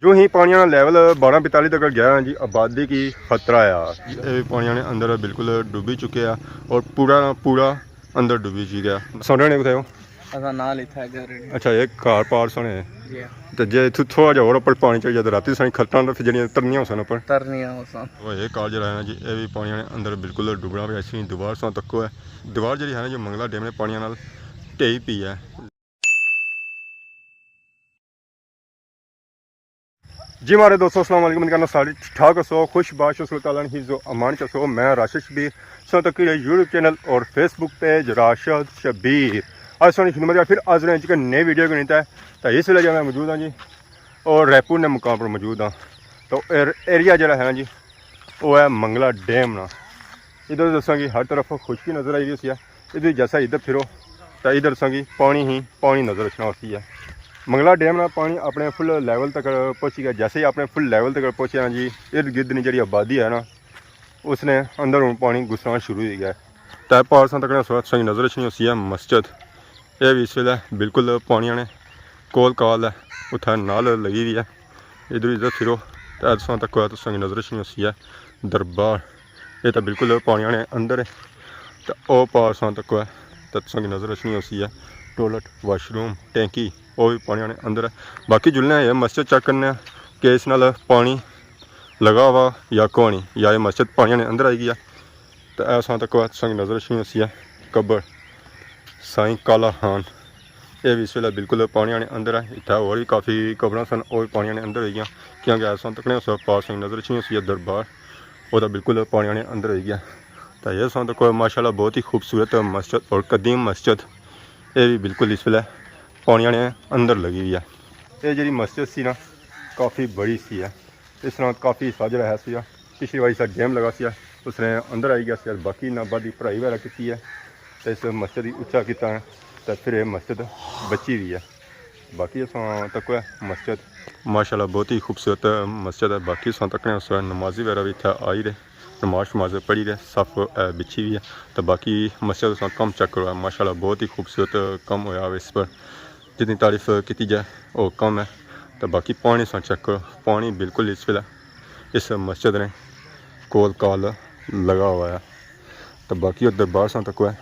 जो ही पानी का लेवल 12-45 तक गया है जी। आबादी की खतरा है, ये पानी ने अंदर बिल्कुल डूबी चुके हैं और पूरा अंदर डूबी चुके हैं। सोने ने बताओ अच्छा एक कार पार सोने तो जे इतों थोड़ा जहा और उपर पानी चढ़ जाए तो रात सारी खतरा जो तरनिया सन उपर ये कार जो है जी, ये भी पानी ने अंदर बिल्कुल डुबना पे ऐसी दीवार सौ तको है। दीवार जी है ना जो मंगला डैम ने पानी ढेई पी है। जी हमारे दोस्तों अस्सलाम वालेकुम, करना सारी ठीक ठाक सो खुश बाश ही जो अमान चसो। मैं राशिद शबीर सो तक यूट्यूब चैनल और फेसबुक पेज राशिद शबीर आज सोनी खिदमत फिर आज रहे एक नई वीडियो को नीता है। तो इस वे मैं मौजूद हाँ जी और रायपुर ने मुकाम पर मौजूद हाँ। तो एरिया जरा है ना जी वो है मंगला डैम ना। इधर दसा कि हर तरफ खुशकी नज़र आई हुई है। इधर जैसा इधर फिरो तो इधर दसा कि पानी ही पानी नज़र रखना होती है। मंगला डैम ना पानी अपने फुल लेवल तक पहुँच गया। जैसे ही अपने फुल लेवल तक पहुँचे ना जी, इर्द गिर्द जी आबादी है ना उसने अंदर हूँ पानी घुसना शुरू हो गया है। तो पार तक सही नज़र रखनी होती है मस्जिद। ये भी इस वे बिल्कुल पानी ने कोल काल है उतना नाल लगी हुई है। इधर फिरो तो तक सही नज़र रखनी होती है दरबार। ये तो बिल्कुल पानी ने अंदर है। तो वह पार तक तो सही नज़र रखनी होती है टॉयलेट वाशरूम टैंकी वो भी पानी ने अंदर है। बाकी जुलने ये मस्जिद चेक करने कि इस नाल पानी लगा हुआ या कौन या ये मस्जिद पानी ने अंदर आई गया। तो ऐसा तक सही नज़र रखनी होती है कबर साईं काला खान। ये भी इस वे बिल्कुल पानी ने अंदर है। इतना और भी काफ़ी कबर सन वो भी पानी ने अंदर हो गई क्योंकि ऐसा तक पार सही नज़र रखनी होती है दरबार वो तो बिल्कुल पानी ने अंदर हो गया। तो ये सन तक माशाल्लाह बहुत ही खूबसूरत मस्जिद और कदीम मस्जिद ये भी बिल्कुल इस वे पानी ने अंदर लगी हुई है। ये जी मस्जिद सी ना काफ़ी बड़ी सी है। इस तरह काफ़ी हिस्सा जो है पिछली बारी सा डैम लगा सी उसने अंदर आई गया। बाकी नाबादी पढ़ाई वगैरह की है तो इस मस्जिद उच्चा किया है तो फिर ये मस्जिद बची हुई है। बाकी इस तक मस्जिद माशाल्लाह बहुत ही खूबसूरत मस्जिद है। बाकी इस तक नमाजी वगैरह भी इतना आई रहे नमाज पढ़ी रहे सफ बिछी हुई है। तो बाकी मस्जिद कम चेक करो माशाल्लाह बहुत ही खूबसूरत कम होया इस पर जितनी तारीफ की जाए वो कम है। तो बाकी पानी चेक करो पानी बिल्कुल इस वे इस मस्जिद ने कोल काल लगा हुआ है। तो बाकी दरबार तक है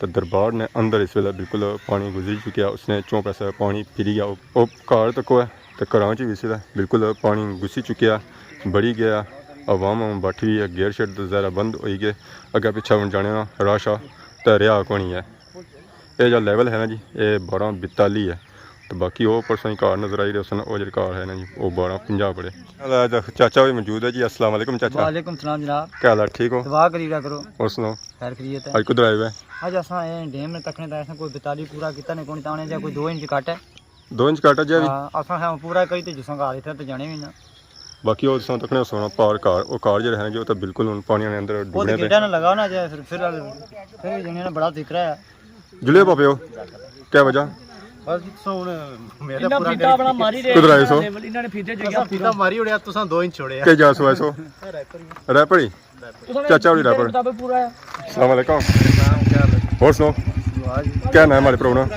तो दरबार ने अंदर इस वे बिल्कुल पानी गुजर चुका उसने चौं पैसा पानी फिरी गया वो घर तक है। तो घर भी इस वे बिल्कुल पानी घुसी चुकिया बढ़ी गया। आवाम बैठी हुई है गेट शेट ज़रा बंद हो गए अगे पिछा जाने का राशा तो रहा कोनी है। ये जो लेवल है ना जी ये 12-42 है। तो बाकी वो परसों ही कार नज़र आई रहे सन वो जो कार है ना जी वो 12-50 पड़े। चाचा भी मौजूद है जी। अस्सलाम वालेकुम चाचा। वालेकुम सलाम जनाब। क्या हाल है ठीक हो? दुआ करीदा करो और सुनाओ खैर खैरियत है। आज कुछ आए हुए आज असा डैम ने तकने ता ऐसा कोई 42 पूरा किता ने कोनी ताने जा कोई 2 इंच काट है 2 इंच काटा जी। असा है पूरा करी ते जिसों गा इधर ते जाने भी ना। बाकी वो जिस तक सोना पार कार वो कार जो है जो तो बिल्कुल पानी ने अंदर वो डूबने गेटा ना लगाओ ना जे फिर जने ना बड़ा जिक्र है जुले पापे हो क्या वजह बस सुन मेरा पूरा फीता अपना मारी रे किधर आए सो इन्होंने फीते जो फीता मारी उड़या तुसा 2 इंच छोड़े के जा सो ऐसो रैपरी चाचा वाली रैपर पूरा है। अस्सलाम वालेकुम और सुनो क्या नाम हमारे प्रोग्राम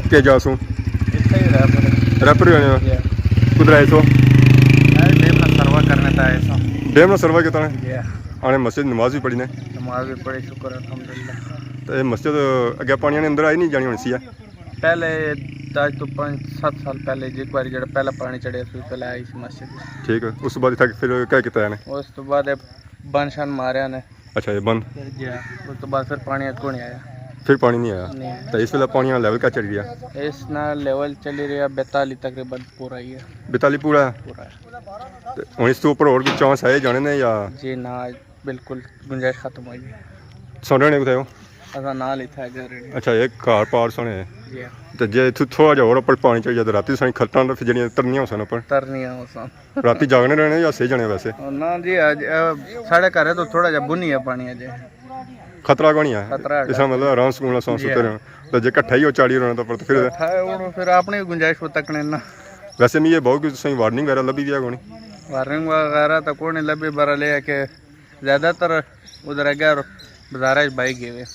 के जा सो रैपर किधर आए सो डैम ना सर्वा करने ता ऐसा डैम ना सर्वा कितना है आने मस्जिद नमाज भी पढ़ी ने नमाज भी पढ़े शुक्र अल्हम्दुलिल्लाह। तो ये मस्जिद अगे पानी ने अंदर आई नहीं जानी होनी सी है पहले आज तो 5-7 साल पहले एक बार जो पहला पानी चढ़िया पहले आई सी मस्जिद ठीक है। उस बाद फिर क्या किया ने उस तो बाद बन शन मारिया ने। अच्छा ये बंद उस तो बाद फिर पानी को नहीं आया फिर पानी नहीं आया। तो इस वे पानी का लेवल क्या चल रहा है? इस ना लेवल चली रहा 42 तकरीबन पूरा ही है 42 पूरा है। तो इस तो ऊपर और भी चांस है जाने ने या जी ना बिल्कुल गुंजाइश खत्म हो गई सोने ने बताओ असा ना लिखा है घर। अच्छा एक कार पार सोने जी तो जे इतों थोड़ा जहा और उपर पानी चढ़ जाए तो रात सारी खतरा जो तरनिया सन उपर तरनिया सन रात जागने रहने या सही जाने वैसे ना जी अज साढ़े घर है तो थोड़ा जहा बुनी है पानी अजे खतरा को नहीं है खतरा इसका मतलब आराम सुकून सौ सुते रहो तो जे कट्ठा ही हो चाड़ी रहना तो फिर अपनी गुंजाइश को तकने ना। वैसे मैं ये बहुत कुछ सही वार्निंग वगैरह लभी दिया कोनी वार्निंग वगैरह तो कोई नहीं लभी बरा ले के ज़्यादातर उधर अगे बाजार बाइक गए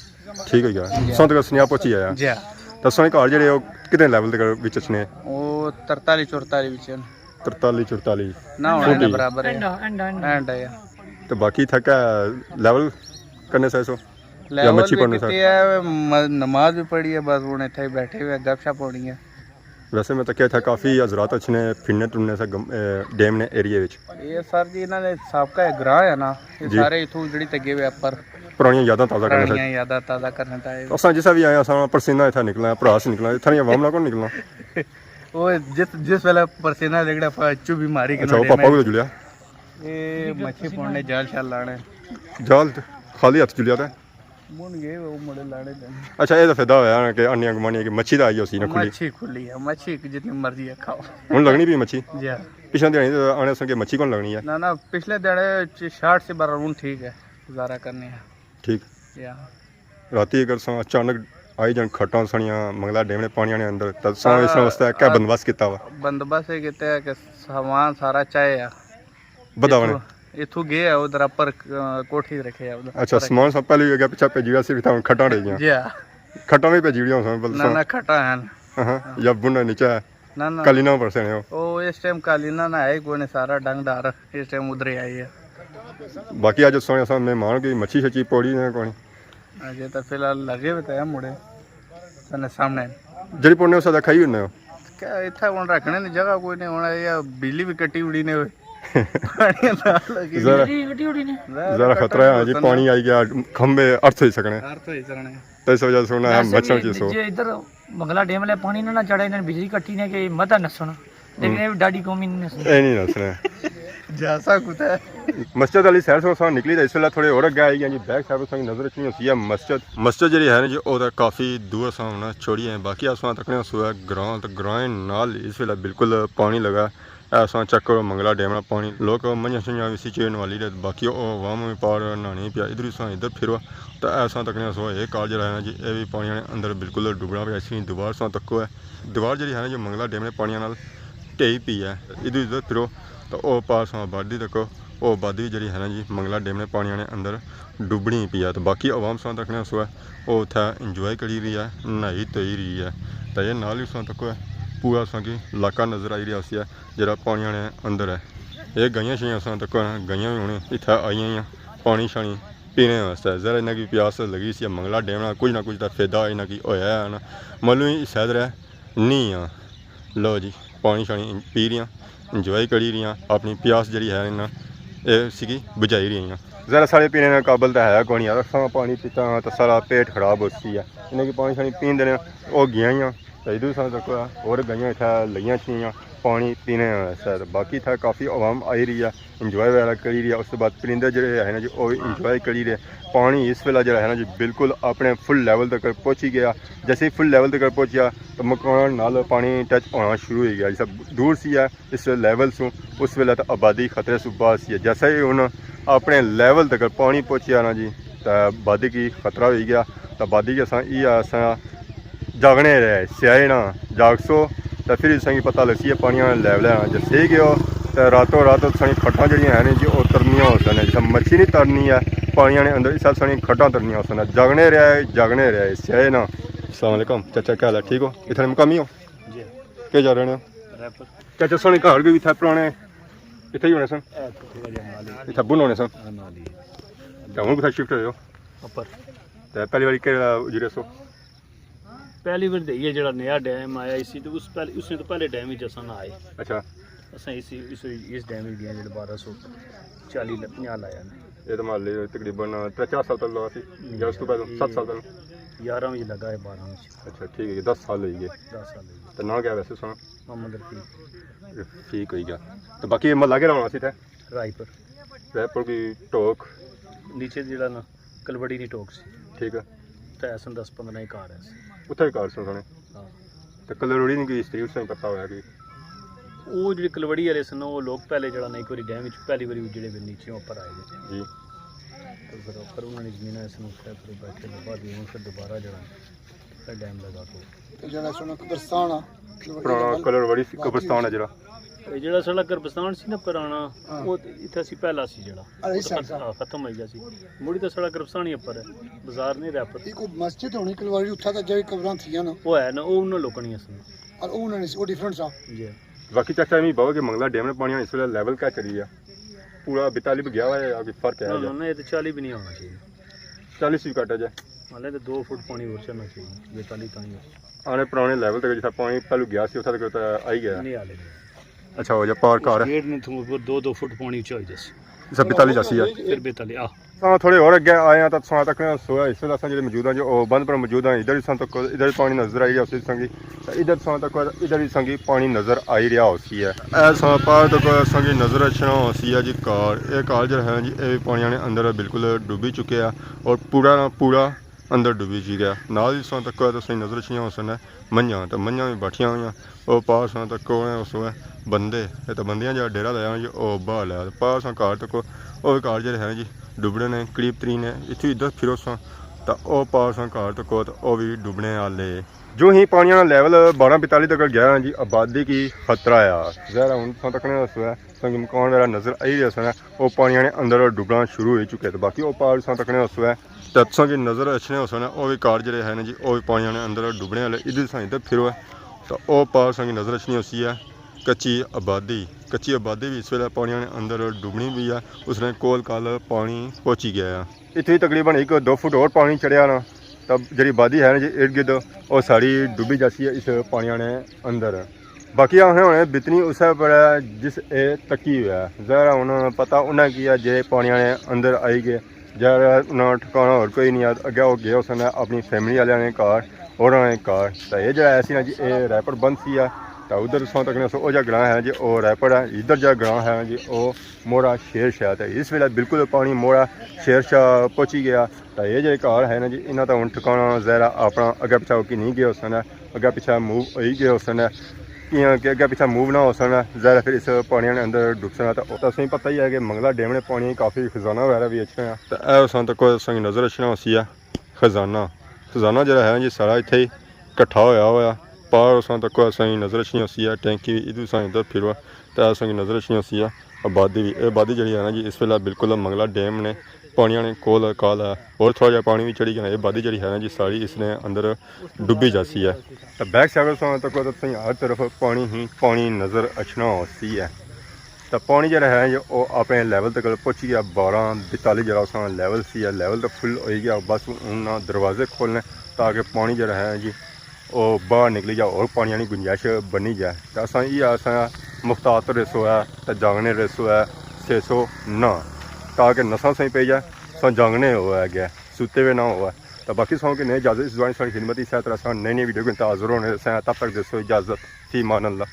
ठीक है क्या सौ तक स्नेहा पहुंची आया। ਤਾਂ ਸੋਹਣੇ ਘਰ ਜਿਹੜੇ ਉਹ ਕਿਤੇ ਲੈਵਲ ਦੇ ਵਿੱਚ ਨੇ? ਉਹ 43 44 ਵਿੱਚ ਹਨ। 43 44 ਨਾ ਹੋਣਾ ਨਾ ਬਰਾबर है एंड है तो बाकी था क्या लेवल करने से सो या लेवल मच्छी भी पड़ने से? कितनी है, नमाज भी पढ़ी है, बस वो इतने ही बैठे हुए गपशप होनी है। वैसे मैं तो क्या था काफ़ी हजरात अच्छे ने फिरने टुरने से डैम ने एरिया विच ये सर जी इन्होंने सबका ग्रां है ना, ये जी। सारे इथों जड़ी तगे हुए पर पुरानी यादें ताज़ा करने से पुरानी यादें ताज़ा करने ताए असा जिसा भी आया असा पसीना इतना निकला भड़ास निकला इतना अवाम को निकलना। वो जिस वेले पसीना निकला चू बीमारी के अच्छा वो पापा को जुलिया ये मच्छी पकड़ने जाल शाल लाने जाल खाली हथ जुलिया था मुन गए वो मुड़े लाने देने। अच्छा ये तो फायदा होया कि अन्य गुमानी की मच्छी तो आई उसी ने खुली मच्छी खुली है, मच्छी जितनी मर्जी है खाओ। हुन लगनी भी मच्छी जी हाँ। पिछले दिन आने संगे मच्छी कौन लगनी है? ना ना पिछले दिहाड़े 60 से 12 रूम ठीक है, गुजारा करने है। ठीक या राती अगर सा अचानक आई जन खट्टा सणिया मंगला डैम ने पानी ने अंदर तब सा इस वास्ते क्या बंदोबस्त किया हुआ? बंदोबस्त ये कहते हैं कि सामान सारा चाहे है बदावने इथू गए है उधर पर कोठी रखे है उधर। अच्छा सामान सब पहले हो गया पीछे पे जीवा सिर्फ था खट्टा रह गया जी हां खट्टा में पे जीविया हो ना ना खटा है हां या बुना नीचे ना ना कालीना पर से हो ओ इस टाइम कालीना ना है कोई ने सारा डंग डार इस टाइम उधर ही आई है। बाकी आज सोने सा मेहमान की मच्छी छची पौड़ी ने कोनी अजे तो फिलहाल लगे हुए थे मुड़े तने सामने जड़ी पौने सदा खाई होने क्या इतना कौन रखने नहीं जगह कोई नहीं होना या बिजली भी कटी उड़ी ने हुई पानी ना लगी कटी उड़ी ने जरा खतरा है जी पानी आई गया खंबे अर्थ हो सकने तो इस वजह से होना है मच्छर जी सो जे इधर मंगला डैम ले पानी ना चढ़े ने बिजली कटी ने के मता नसना लेकिन ये डाडी कौमी ने ए नहीं नसने जैसा कुछ है। मस्जिद वाली साइड से निकली तो इस वेला थोड़े और अगे आई गया जी बैक साइड से नजर रखनी होती है मस्जिद जी है ना जी वो काफ़ी दूर सा होना छोड़ी है बाकी आसमान तकने सो ग्रां तो ग्रां नाल इस वेला बिल्कुल पानी लगा ऐसा चक्कर मंगला डैम पानी लोग मंझा शंझा भी चेन वाली रहे बाकी वाम भी पार नहाने पिया इधर ही इधर फिरो तो ऐसा तकने सो ये कार जरा है ना जी ये भी पानी ने अंदर बिल्कुल डुबना पिया इसी दीवार सा तको है दीवार जी है ना जो मंगला डैम ने पानी नाल ढेई पी है इधर उधर फिरो तो वह पार सा आबादी तक वो आबादी जी है ना जी मंगला डैम ने पानी ने अंदर डुबनी पी है तो बाकी आवाम सा तकने सो है वो उतना इंजॉय करी रही है नहाई धोई रही है तो ये नाल ही सा तक है पूरा सा कि इलाका नज़र आई रहा है जरा पानी ने अंदर है ये गाइयां शाइयां सा तक गाइयां भी होने इतना आई हैं पानी शानी पीने वास्ते जरा इन्हें की प्यास लगी सी मंगला डैम कुछ ना कुछ तो फायदा इन्हें की होया है ना मतलब शायद रह नहीं आ लो जी पानी शानी पी रही इंजॉय करी रही अपनी प्यास जी है इन्हें ये बुझाई रही जरा सारे पीने का काबल तो है कौन यार सा पानी पीता तो सारा पेट खराब होती है इन्हें की पानी शानी पीन देने वो गया तो इधर सा तक और गई इतना लिया छियाँ पानी पीने वास्ते बाकी था काफ़ी आवाम आई रही है इंजॉय वगैरह करी रही है उसके बाद परिंदे जो है ना जी वो इंजॉय करी रहे पानी इस वेला जो है ना जी बिल्कुल अपने फुल लेवल तक पहुँची गया जैसे ही फुल लेवल तक पहुँचा तो मकान नाल पानी टच होना शुरू हो गया जैसा दूर सी है इस लेवल से उस वेला तो आबादी खतरे से बाहर सी है जैसे ही हूँ अपने लेवल तक पानी पहुँचा ना जी तो आबादी की खतरा हो गया तो आबादी के असा जागने रहे स्याए ना जागसो तो फिर इस पता लग सी पानी लैवल जो सही गयो तो रातों रात सनी खट्टा जड़ियाँ हैं जी वो तरनिया हो सकने जैसे मच्छी नहीं तरनी है पानी ने अंदर इस सनी खट्टा तरनिया हो सकने जागने रहे स्याए ना। अस्सलाम वालेकुम चाचा क्या हाल है ठीक हो इतने मुकामी हो जी क्या जा रहे हो चाचा सोने घर भी इतने पुराने इतने ही होने सन इतने बुन होने सन हूँ कितना शिफ्ट हो तो पहली बार जुड़े सो पहली बार देखिए जो नया डैम आया इसी तो उसने तो पहले डैम ही जैसा ना आए अच्छा असा इस डैम ही दिया जो 1240 50 लाया ने ये तो मान ली तकरीबन 3-4 साल तक लगा सी या उसके बाद 7 साल तक 11 में लगा है 12 में अच्छा ठीक है 10 साल हो गए 10 साल हो तो ना क्या वैसे सुना मोहम्मद रफीक ठीक हो गया तो बाकी मैं लागे रहना सी थे रायपुर की टोक नीचे जो ना कलवड़ी नहीं टोक से ठीक है तो ऐसा 10-15 ही कार है उत्थे कार सुने हाँ तो कलरोड़ी नहीं कोई स्त्री उससे पता होया कि वो जो कलवड़ी वाले सन वो लोग पहले जरा नहीं कोई डैम पहली बारी जो नीचे ऊपर आए जी तो फिर ऊपर उन्होंने जमीन ऐसे उठा फिर बैठे बाद फिर दोबारा जरा डैम लगा तो पुराना कलरोड़ी कब्रिस्तान है जरा ਤੇ ਜਿਹੜਾ ਸਾਡਾ ਗਰਬਸਤਾਨ ਸੀ ਨਾ ਪੁਰਾਣਾ ਉਹ ਇੱਥੇ ਅਸੀਂ ਪਹਿਲਾ ਸੀ ਜਿਹੜਾ ਖਤਮ ਹੋ ਗਿਆ ਸੀ ਮੁੜੀ ਤਾਂ ਸਾਡਾ ਗਰਬਸਤਾਨ ਹੀ ਉੱਪਰ ਹੈ ਬਾਜ਼ਾਰ ਨਹੀਂ ਰੈਪਰ ਇੱਕ ਮਸਜਿਦ ਹੋਣੀ ਕਲਵਾਰੀ ਉੱਥਾ ਤਾਂ ਜਿਹੜੀ ਕਬਰਾਂ ਥੀਆਂ ਨਾ ਉਹ ਹੈ ਨਾ ਉਹ ਉਹਨਾਂ ਲੋਕਾਂ ਨਹੀਂ ਅਸਲ ਔਰ ਉਹ ਉਹਨਾਂ ਨੇ ਉਹ ਡਿਫਰੈਂਸ ਆ ਜੀ बाकी चाचा मैं बहुत कि मंगला डैम में पानी इस वेले लेवल क्या चली है पूरा 42 गया हुआ है अभी फर्क है ना ये तो 40 भी नहीं होना चाहिए 40 भी कटा जाए हाले तो 2 फुट पानी और चलना चाहिए 42 ताई आने पुराने लेवल तक जितना पानी पहले गया सी उतना तक आई गया नहीं हाले अच्छा हो जा पार कार गेट ने तुम 2 फुट पानी ऊंचा हो जैसे सब 42 जासी है फिर 42 आ हाँ थोड़े और अगे आए हैं तो साथ तक सोया इस वेले जो मौजूद हैं जो बंद पर मौजूद हैं इधर ही तक इधर भी पानी नजर आई रहा उसी संगी इधर साथ तक इधर भी संगी पानी नजर आई रहा उसी है ऐसा पार तक संगी नजर अच्छा उसी है जी कार ये कार जो है जी ये पानी ने अंदर बिल्कुल डूबी चुके हैं और पूरा अंदर डूबी जी गया नाल ही साथ तक तो सही नजर अच्छी उसन मंझा तो मंझा भी बैठिया हुई और पार साथ तक उस बंदे ये तो बंदियां जो डेरा लाया जी वो बाहर लाया पार सा कार तक वो कार जो है जी डुबने ने करीब 3 ने इतों इधर फिरो सा तो वह पार सा कार तक वो भी डुबने वाले जो ही पानी का लैवल 12-42 तक गया जी आबादी की खतरा आ जहरा हूँ तक संग मकान वगैरह नजर आई रहा है वो पानी ने अंदर डुबना शुरू हो चुके तो बाकी वो पार सा तक तत्सों की नज़र अच्छे हो सकना वो भी कार जो है ना जी वो भी पानी ने अंदर डुबने वाले इधर सा इधर फिरो तो वह पार सा की नज़र अच्छी होती है कच्ची आबादी भी इस वेले पानी ने अंदर डुबनी भी है उसने कोल काल पानी पहुँची गया है इतनी तकरीबन 1-2 फुट और पानी चढ़िया ना तब जी आबादी है ना जी इर्द गिर्द वो सारी डुबी जाती है इस पानी ने अंदर बाकी असें हुणे बितनी उस पर जिस ए तकी हुआ है जरा उन्होंने पता उन्हें किया जे पानी ने अंदर आई गए जरा उन्होंने ठिकाना और कोई नहीं अगे वो गए उसने अपनी फैमिली वाले ने कार और कार तो ये जो ऐसी ना जी ये रैपर बंद सी है तो उधर सौ तक वो जो ग्रां है जी वो रैपर है इधर जो ग्रां है जी वो मोड़ा शेर शाह तो इस वेले बिल्कुल पानी मोड़ा शेर शाह पहुँची गया तो ये जो घर है ना जी इन्हों तो हूँ ठिकाना जहरा अपना अगे पिछा कि नहीं गए उसने अगे पिछा मूव हो ही गए उसने कि अगे पिछा मूव ना हो सकना जहरा फिर इस पानी ने अंदर डुब सकना तो असें पता ही है कि मंगला डैम ने पानी काफ़ी खजाना वगैरह भी अच्छे हैं तो यह सन तक संग नज़र अच्छी उसी है खजाना जो है जी सारा इतने ही कट्ठा होया पार उस तक असें नज़र अच्छी उसी है टैंकी इधर सा इधर फिर तो असें नज़र अच्छी उसी है आबादी जी है ना जी इस वेले बिल्कुल मंगला डैम ने पानी ने कोल काल है और थोड़ा जहा पानी भी चढ़ी गया आबादी जी है ना जी सारी इसने अंदर डुबी जाती है तो बैक साइड तक हर तरफ पानी ही पानी नज़र अच्छना उसी है तो पानी जो है जी वो अपने लैवल तक पहुँच गया 12-42 जरा लैवल सी है लैवल तो फुल हो गया बस उन्होंने दरवाजे खोलने ताकि पानी जो है जी वो बाहर निकली जाए और पानी की गुंजाइश बनी जाए तो असा ये मुख्तात रेसो है तो जागने रेसो है 600 ना ताकि नशा सही पे जाए सो जागने हुआ है सुते हुए ना हुआ तो बाकी सौ की नई इजाज़त इस दौरान सारी खिदमत इस तरह नई वीडियो के इंतजार होने तब तक दसो इजाज़त थी मान अल्लाह।